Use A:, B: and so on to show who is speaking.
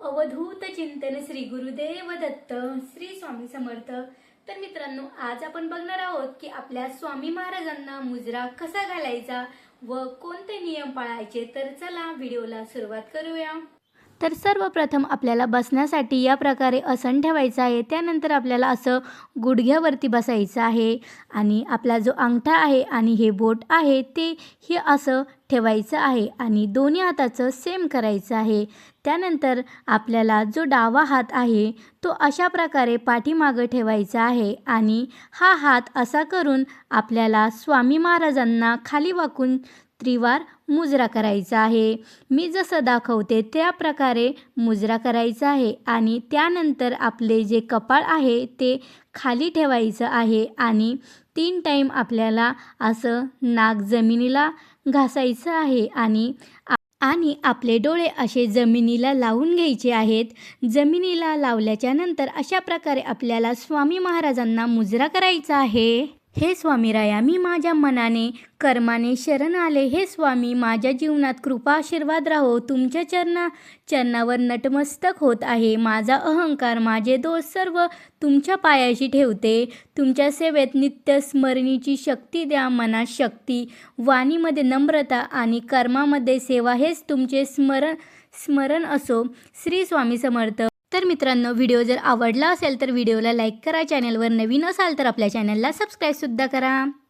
A: अवधूत चिंतन श्री गुरुदेव दत्त श्री स्वामी समर्थ। तर मित्रांनो, आज आपण बघणार आहोत की आपल्या स्वामी महाराजांना मुजरा कसा घालायचा व कोणते नियम पाळायचे। तर चला व्हिडिओला सुरुवात करूया। तर सर्वप्रथम आपल्याला बसण्यासाठी या प्रकारे आसन ठेवायचं आहे। त्यानंतर आपल्याला असं गुडघ्यावरती बसायचं आहे आणि आपला जो अंगठा आहे आणि हे बोट आहे ते हे असं ठेवायचं आहे आणि दोन्ही हाताचं सेम करायचं आहे। त्यानंतर आपल्याला जो डावा हात आहे तो अशा प्रकारे पाठीमागं ठेवायचा आहे आणि हा हात असा करून आपल्याला स्वामी महाराजांना खाली वाकून त्रिवार मुजरा करायचा आहे। मी जसं दाखवते त्या प्रकारे मुजरा करायचा आहे आणि त्यानंतर आपले जे कपाळ आहे ते खाली ठेवायचं आहे आणि 3 टाईम आपल्याला असं नाक जमिनीला घासायचं आहे आणि आपले डोळे असे जमिनीला लावून घ्यायचे आहेत। जमिनीला लावल्याच्या नंतर अशा प्रकारे आपल्याला स्वामी महाराजांना मुजरा करायचा आहे। हे स्वामीराया, मी माझ्या मनाने कर्माने शरण आले। हे स्वामी, माझ्या जीवनात कृपा आशीर्वाद राहो। तुमच्या चरणावर नतमस्तक होत आहे। माझा अहंकार, माझे दोष सर्व तुमच्या पायाशी ठेवते। तुमच्या सेवेत नित्य स्मरणीची शक्ती द्या। मनात शक्ती, वाणीमध्ये नम्रता आणि कर्मामध्ये सेवा हेच तुमचे स्मरण असो। श्री स्वामी समर्थ। तर मित्रांनो, व्हिडिओ जर आवडला असेल तर व्हिडिओला लाईक करा। चॅनलवर नवीन असाल तर आपल्या चॅनलला सबस्क्राईबसुद्धा करा।